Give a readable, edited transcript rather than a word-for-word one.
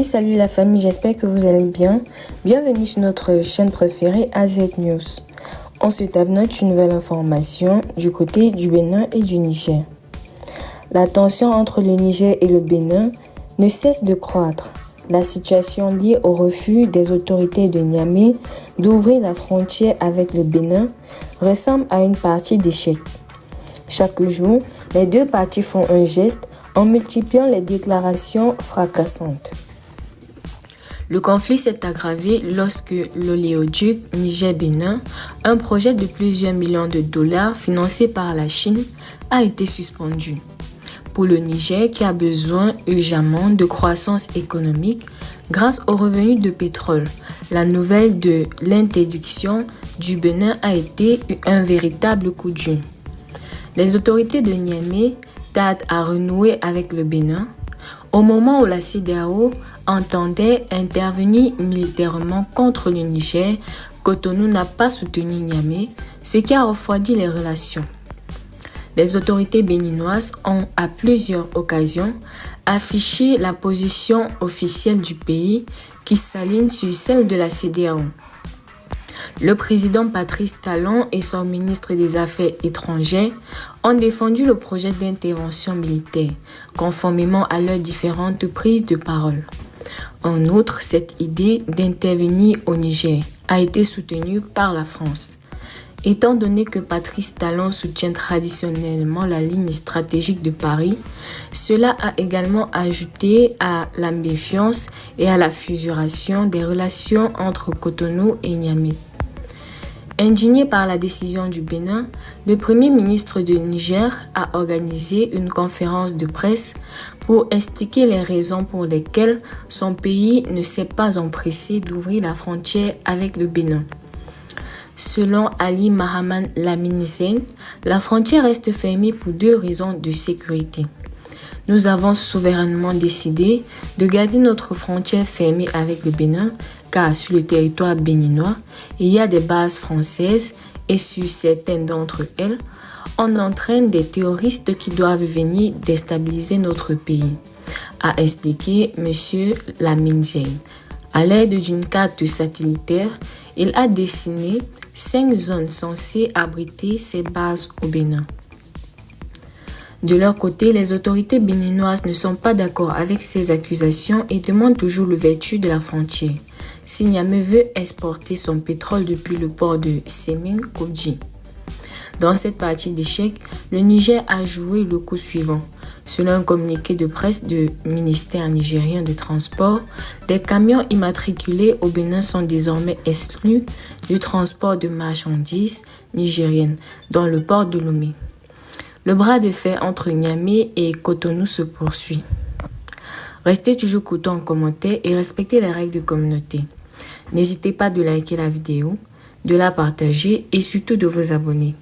Salut la famille, j'espère que vous allez bien. Bienvenue sur notre chaîne préférée AZ News. On se tape une nouvelle information du côté du Bénin et du Niger. La tension entre le Niger et le Bénin ne cesse de croître. La situation liée au refus des autorités de Niamey d'ouvrir la frontière avec le Bénin ressemble à une partie d'échec. Chaque jour, les deux parties font un geste en multipliant les déclarations fracassantes. Le conflit s'est aggravé lorsque l'oléoduc Niger-Bénin, un projet de plusieurs millions de dollars financé par la Chine, a été suspendu. Pour le Niger, qui a besoin urgemment de croissance économique grâce aux revenus de pétrole, la nouvelle de l'interdiction du Bénin a été un véritable coup dur. Les autorités de Niamey tardent à renouer avec le Bénin. Au moment où la CEDEAO entendait intervenir militairement contre le Niger, Cotonou n'a pas soutenu Niamey, ce qui a refroidi les relations. Les autorités béninoises ont, à plusieurs occasions, affiché la position officielle du pays qui s'aligne sur celle de la CEDEAO. Le président Patrice Talon et son ministre des Affaires étrangères ont défendu le projet d'intervention militaire, conformément à leurs différentes prises de parole. En outre, cette idée d'intervenir au Niger a été soutenue par la France. Étant donné que Patrice Talon soutient traditionnellement la ligne stratégique de Paris, cela a également ajouté à la méfiance et à la fissuration des relations entre Cotonou et Niamey. Indigné par la décision du Bénin, le Premier ministre du Niger a organisé une conférence de presse pour expliquer les raisons pour lesquelles son pays ne s'est pas empressé d'ouvrir la frontière avec le Bénin. Selon Ali Mahaman Lamine Zein, la frontière reste fermée pour deux raisons de sécurité. Nous avons souverainement décidé de garder notre frontière fermée avec le Bénin car sur le territoire béninois, il y a des bases françaises et sur certaines d'entre elles, on entraîne des terroristes qui doivent venir déstabiliser notre pays, a expliqué M. Lamine Zein. À l'aide d'une carte satellitaire, il a dessiné 5 zones censées abriter ces bases au Bénin. De leur côté, les autorités béninoises ne sont pas d'accord avec ces accusations et demandent toujours l'ouverture de la frontière. Si Niamey veut exporter son pétrole depuis le port de Semen-Kodji. Dans cette partie d'échec, le Niger a joué le coup suivant. Selon un communiqué de presse du ministère nigérien des Transports, les camions immatriculés au Bénin sont désormais exclus du transport de marchandises nigériennes dans le port de Lomé. Le bras de fer entre Niamey et Cotonou se poursuit. Restez toujours courtois en commentaire et respectez les règles de communauté. N'hésitez pas de liker la vidéo, de la partager et surtout de vous abonner.